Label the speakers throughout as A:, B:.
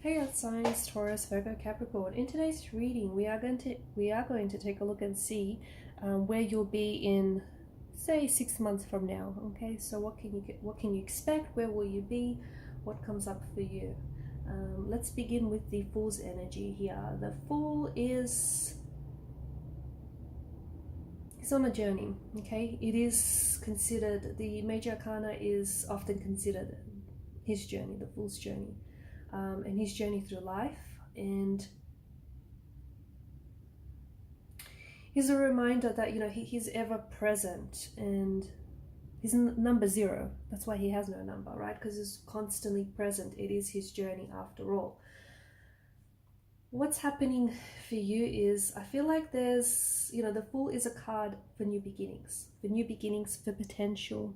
A: Hey Earth signs, Taurus, Virgo, Capricorn. In today's reading, we are going to take a look and see where you'll be in, say, 6 months from now. Okay, so what can you expect? Where will you be? What comes up for you? Let's begin with the Fool's energy here. The Fool is on a journey. Okay, it is considered, the major arcana is often considered his journey, the Fool's journey. And his journey through life, and he's a reminder that he's ever present, and he's number 0. That's why he has no number, right? Because he's constantly present. It is his journey after all. What's happening for you is, I feel like there's, the Fool is a card for new beginnings, for potential,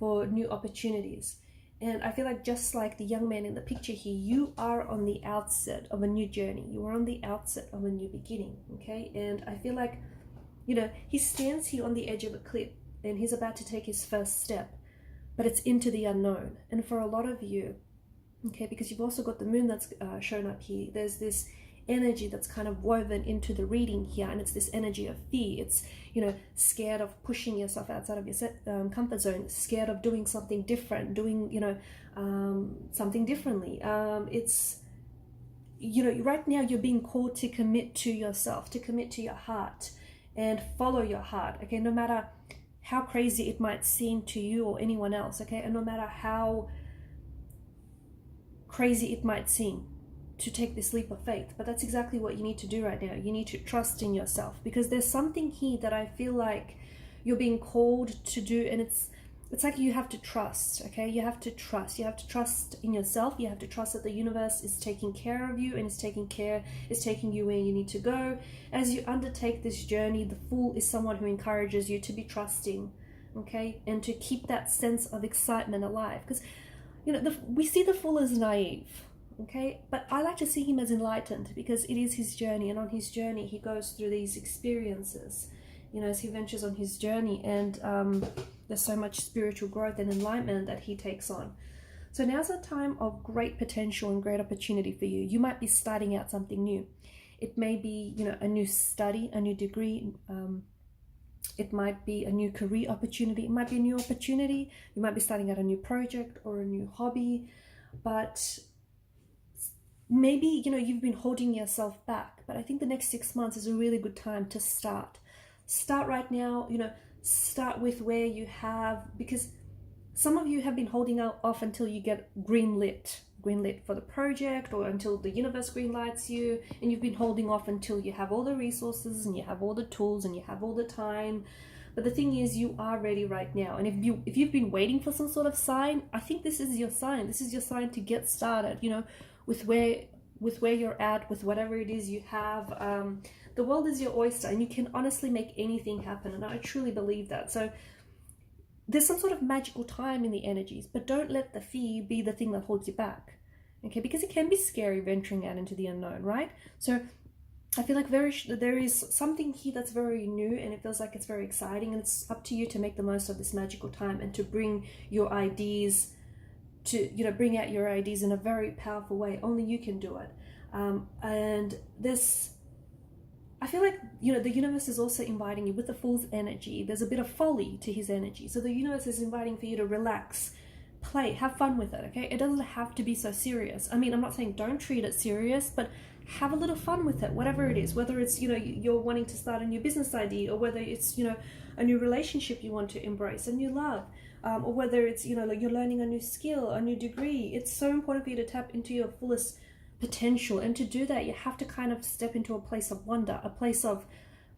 A: for new opportunities. And I feel like, just like the young man in the picture here, you are on the outset of a new journey. You are on the outset of a new beginning, okay? And I feel like, he stands here on the edge of a cliff and he's about to take his first step, but it's into the unknown. And for a lot of you, okay, because you've also got the moon that's shown up here, there's this energy that's kind of woven into the reading here, and it's this energy of fear. It's scared of pushing yourself outside of your comfort zone, scared of doing something different, doing something differently. It's right now you're being called to commit to yourself, to commit to your heart and follow your heart, okay? No matter how crazy it might seem to you or anyone else, okay? And no matter how crazy it might seem to take this leap of faith, but that's exactly what you need to do right now. You need to trust in yourself, because there's something here that I feel like you're being called to do, and it's like you have to trust, okay? You have to trust in yourself. You have to trust that the universe is taking care of you and is taking you where you need to go. As you undertake this journey, the Fool is someone who encourages you to be trusting, okay? And to keep that sense of excitement alive, because we see the Fool as naive, okay, but I like to see him as enlightened, because it is his journey, and on his journey he goes through these experiences, as he ventures on his journey, and there's so much spiritual growth and enlightenment that he takes on. So now's a time of great potential and great opportunity for you. You might be starting out something new. It may be a new study, a new degree, it might be a new career opportunity, it might be a new opportunity, you might be starting out a new project or a new hobby, but maybe you've been holding yourself back. But I think the next 6 months is a really good time to start right now. Start with where you have, because some of you have been holding off until you get greenlit for the project, or until the universe greenlights you, and you've been holding off until you have all the resources and you have all the tools and you have all the time. But the thing is, you are ready right now. And if you've been waiting for some sort of sign, I think this is your sign. This is your sign to get started, with where you're at, with whatever it is you have. The world is your oyster, and you can honestly make anything happen, and I truly believe that. So there's some sort of magical time in the energies, but don't let the fear be the thing that holds you back, okay? Because it can be scary venturing out into the unknown, right? So I feel like there is something here that's very new, and it feels like it's very exciting, and it's up to you to make the most of this magical time and to bring your ideas, to bring out your ideas in a very powerful way. Only you can do it. And this, I feel like the universe is also inviting you with the Fool's energy. There's a bit of folly to his energy, so the universe is inviting for you to relax, play, have fun with it, okay? It doesn't have to be so serious. I mean, I'm not saying don't treat it serious, but have a little fun with it, whatever it is, whether it's you're wanting to start a new business idea, or whether it's a new relationship you want to embrace, a new love, or whether it's you're learning a new skill, a new degree. It's so important for you to tap into your fullest potential, and to do that you have to kind of step into a place of wonder, a place of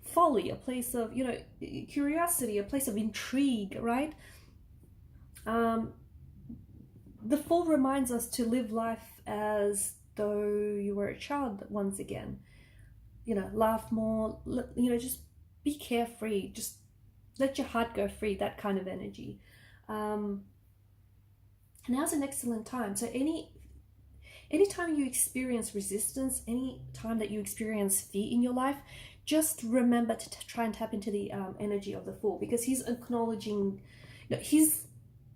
A: folly, a place of curiosity, a place of intrigue, right? The Fool reminds us to live life as though you were a child once again. Laugh more, just be carefree, just let your heart go free, that kind of energy. Now's an excellent time. So anytime you experience resistance, any time that you experience fear in your life, just remember to try and tap into the energy of the Fool, because he's acknowledging, he's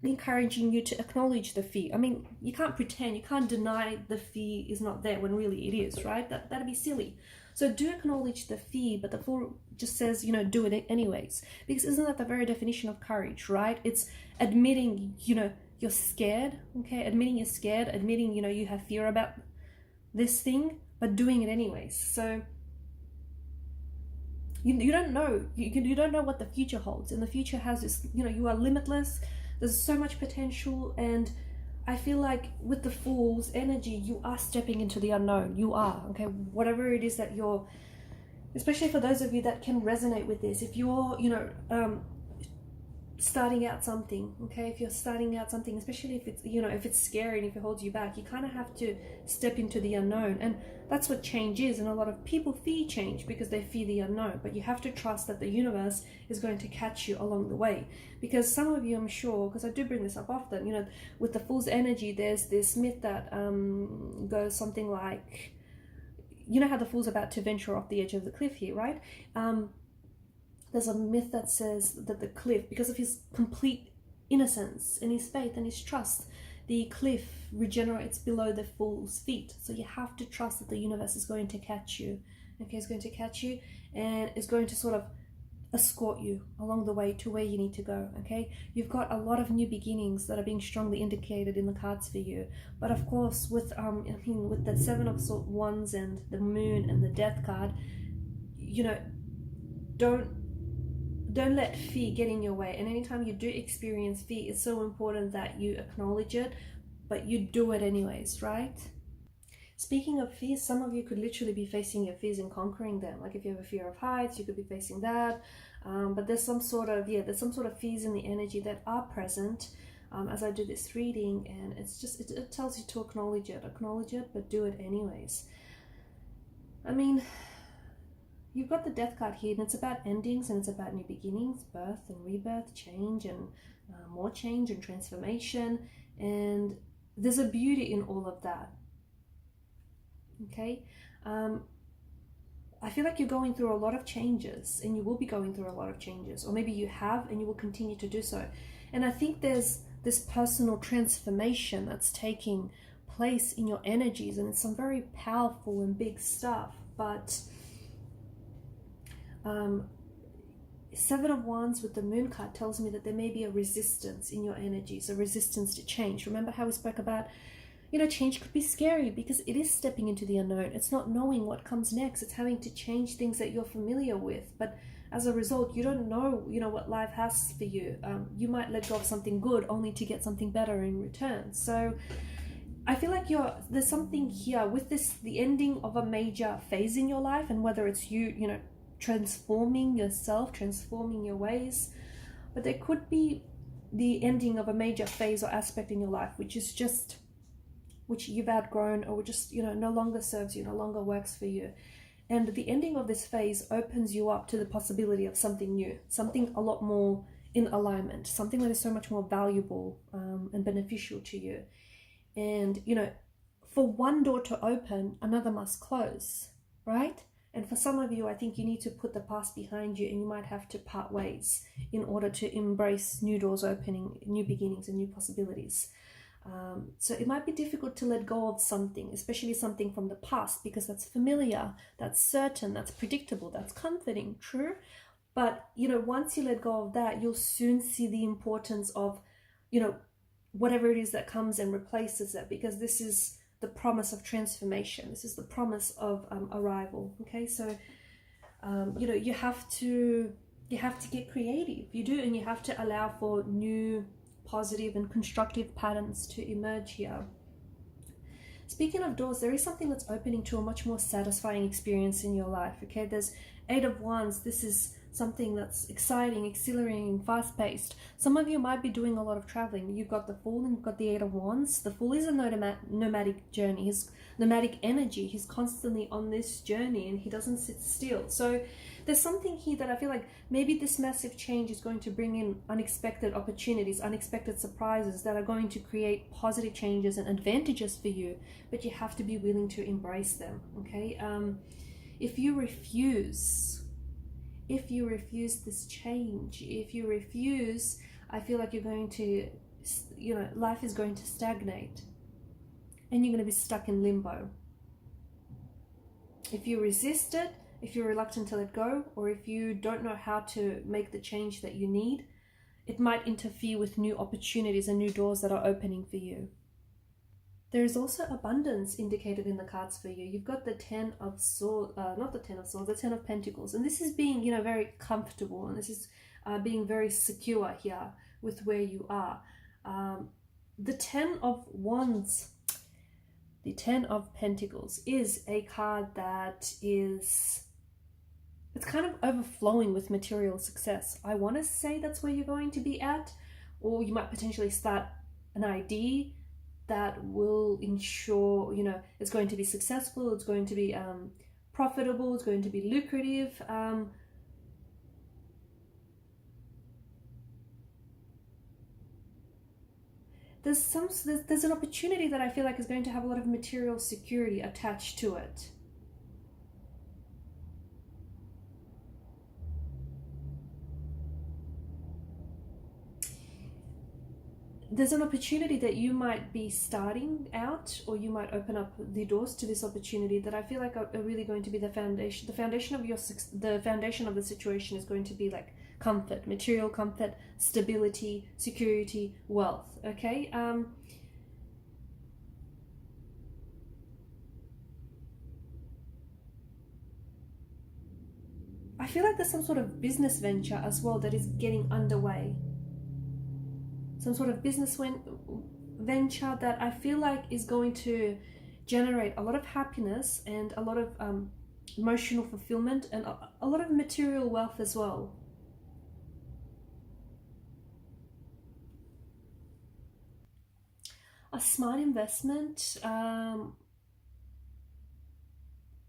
A: encouraging you to acknowledge the fear. I mean, you can't pretend, you can't deny the fear is not there when really it is, right? That'd be silly. So do acknowledge the fear, but the Fool just says, you know, do it anyways. Because isn't that the very definition of courage, right? It's admitting, you know, you're scared, okay? Admitting you're scared, admitting, you know, you have fear about this thing, but doing it anyways. So you don't know, you don't know what the future holds, and the future has this, you know, you are limitless. There's so much potential, and I feel like with the Fool's energy, you are stepping into the unknown. You are, okay? Whatever it is that you're, especially for those of you that can resonate with this, if you're, you know, starting out something, okay? If you're starting out something, especially if it's, you know, if it's scary and if it holds you back, you kind of have to step into the unknown. And that's what change is. And a lot of people fear change because they fear the unknown, but you have to trust that the universe is going to catch you along the way. Because some of you, I'm sure, because I do bring this up often, you know, with the Fool's energy, there's this myth that goes something like, you know how the Fool's about to venture off the edge of the cliff here, right? There's a myth that says that the cliff, because of his complete innocence and his faith and his trust, the cliff regenerates below the Fool's feet. So you have to trust that the universe is going to catch you. Okay, it's going to catch you and it's going to sort of escort you along the way to where you need to go. Okay, you've got a lot of new beginnings that are being strongly indicated in the cards for you. But of course, with with the Seven of Wands and the Moon and the Death card, you know, don't let fear get in your way. And anytime you do experience fear, it's so important that you acknowledge it, but you do it anyways, right? Speaking of fears, some of you could literally be facing your fears and conquering them. Like if you have a fear of heights, you could be facing that. But there's some sort of fears in the energy that are present as I do this reading, and it's just, it tells you to acknowledge it, but do it anyways. I mean, you've got the Death card here, and it's about endings and it's about new beginnings, birth and rebirth, change and more change and transformation. And there's a beauty in all of that. Okay, I feel like you're going through a lot of changes, and you will be going through a lot of changes, or maybe you have and you will continue to do so. And I think there's this personal transformation that's taking place in your energies, and it's some very powerful and big stuff. But Seven of Wands with the Moon card tells me that there may be a resistance in your energies, a resistance to change. Remember how we spoke about, you know, change could be scary because it is stepping into the unknown. It's not knowing what comes next. It's having to change things that you're familiar with. But as a result, you don't know, you know, what life has for you. You might let go of something good only to get something better in return. So I feel like there's something here with this, the ending of a major phase in your life, and whether it's you know, transforming yourself, transforming your ways, but there could be the ending of a major phase or aspect in your life which you've outgrown, or just, you know, no longer serves you, no longer works for you. And the ending of this phase opens you up to the possibility of something new, something a lot more in alignment, something that is so much more valuable and beneficial to you. And, you know, for one door to open, another must close, right? And for some of you, I think you need to put the past behind you, and you might have to part ways in order to embrace new doors opening, new beginnings and new possibilities. So it might be difficult to let go of something, especially something from the past, because that's familiar, that's certain, that's predictable, that's comforting, true. But, you know, once you let go of that, you'll soon see the importance of, you know, whatever it is that comes and replaces it, because this is the promise of transformation. This is the promise of arrival. Okay, so you know, you have to get creative. You do, and you have to allow for new positive and constructive patterns to emerge here. Speaking of doors, there is something that's opening to a much more satisfying experience in your life. Okay, there's Eight of Wands. This is something that's exciting, exhilarating, fast-paced. Some of you might be doing a lot of traveling. You've got the Fool and you've got the Eight of Wands. The Fool is a nomadic journey. His nomadic energy. He's constantly on this journey and he doesn't sit still. So there's something here that I feel like maybe this massive change is going to bring in unexpected opportunities, unexpected surprises that are going to create positive changes and advantages for you, but you have to be willing to embrace them. Okay, if you refuse this change, if you refuse, I feel like you're going to you know, life is going to stagnate and you're going to be stuck in limbo. If you resist it, if you're reluctant to let go, or if you don't know how to make the change that you need, it might interfere with new opportunities and new doors that are opening for you. There is also abundance indicated in the cards for you. You've got the Ten of Swords, not the Ten of Swords, the Ten of Pentacles. And this is being, you know, very comfortable, and this is being very secure here with where you are. The Ten of Wands, the Ten of Pentacles is a card that is, it's kind of overflowing with material success. I want to say that's where you're going to be at, or you might potentially start an idea that will ensure, you know, it's going to be successful, it's going to be profitable, it's going to be lucrative. There's an opportunity that I feel like is going to have a lot of material security attached to it. There's an opportunity that you might be starting out, or you might open up the doors to this opportunity that I feel like are really going to be the foundation. The foundation of the situation is going to be like comfort, material comfort, stability, security, wealth. Okay. I feel like there's some sort of business venture as well that is getting underway. Some sort of business venture that I feel like is going to generate a lot of happiness and a lot of emotional fulfillment and a lot of material wealth as well. A smart investment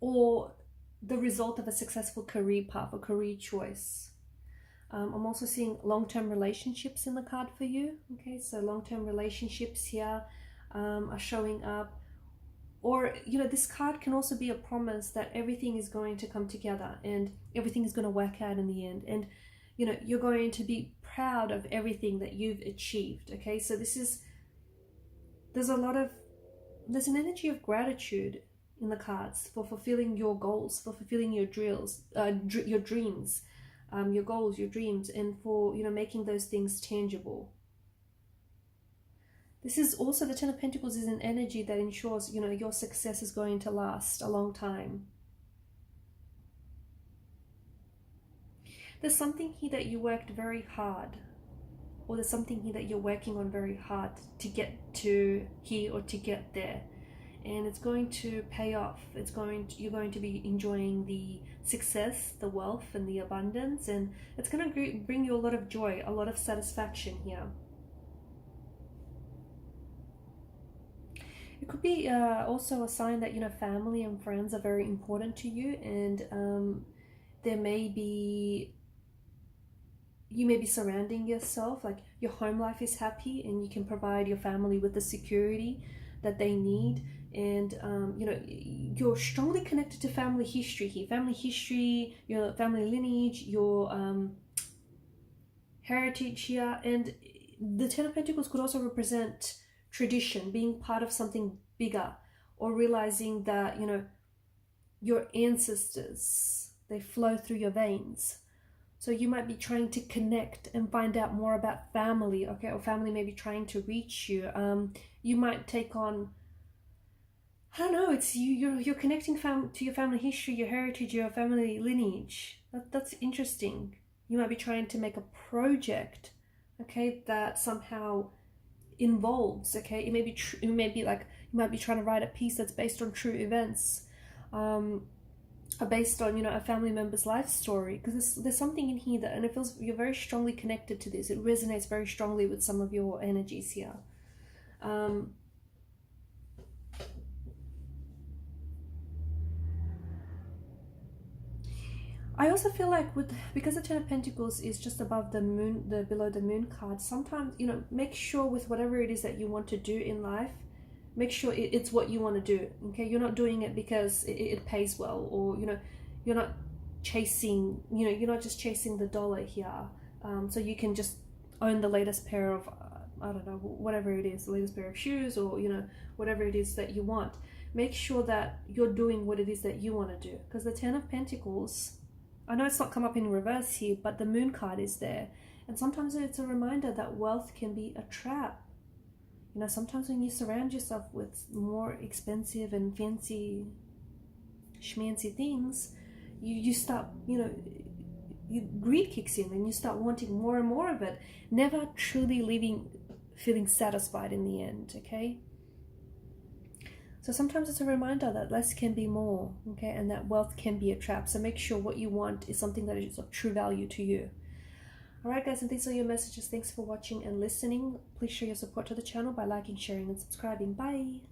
A: or the result of a successful career path or career choice. I'm also seeing long-term relationships in the card for you. Okay, so long-term relationships here are showing up. Or, you know, this card can also be a promise that everything is going to come together and everything is going to work out in the end. And, you know, you're going to be proud of everything that you've achieved. Okay, so there's an energy of gratitude in the cards for fulfilling your goals, for fulfilling your dreams, your goals, your dreams, and for, you know, making those things tangible. This is also, the Ten of Pentacles is an energy that ensures, you know, your success is going to last a long time. There's something here that you worked very hard, or there's something here that you're working on very hard to get to here or to get there. And it's going to pay off. You're going to be enjoying the success, the wealth, and the abundance, and it's going to bring you a lot of joy, a lot of satisfaction here. It could be also a sign that, you know, family and friends are very important to you, and you may be surrounding yourself, like your home life is happy and you can provide your family with the security that they need. And you know, you're strongly connected to family history here. Family history, your family lineage, your heritage here. And the Ten of Pentacles could also represent tradition, being part of something bigger, or realizing that, you know, your ancestors, they flow through your veins. So you might be trying to connect and find out more about family, okay? Or family may be trying to reach you. You might take on, I don't know, it's you're connecting to your family history, your heritage, your family lineage. That's interesting. You might be trying to make a project, okay, that somehow involves, okay, it may be like you might be trying to write a piece that's based on true events, based on, you know, a family member's life story, because there's something in here that, and it feels you're very strongly connected to this. It resonates very strongly with some of your energies here. I also feel like because the Ten of Pentacles is just above the moon, below the moon card, sometimes, you know, make sure with whatever it is that you want to do in life, make sure it's what you want to do. Okay, you're not doing it because it pays well, or, you know, you're not chasing, you're not just chasing the dollar here, so you can just own the latest pair of I don't know, whatever it is, the latest pair of shoes, or, you know, whatever it is that you want. Make sure that you're doing what it is that you want to do. Because the Ten of Pentacles, I know it's not come up in reverse here, but the Moon card is there. And sometimes it's a reminder that wealth can be a trap. You know, sometimes when you surround yourself with more expensive and fancy, schmancy things, you start, you know, greed kicks in and you start wanting more and more of it, never truly feeling satisfied in the end, okay? So sometimes it's a reminder that less can be more, okay, and that wealth can be a trap. So make sure what you want is something that is of true value to you. Alright guys, and these are your messages. Thanks for watching and listening. Please show your support to the channel by liking, sharing, and subscribing. Bye!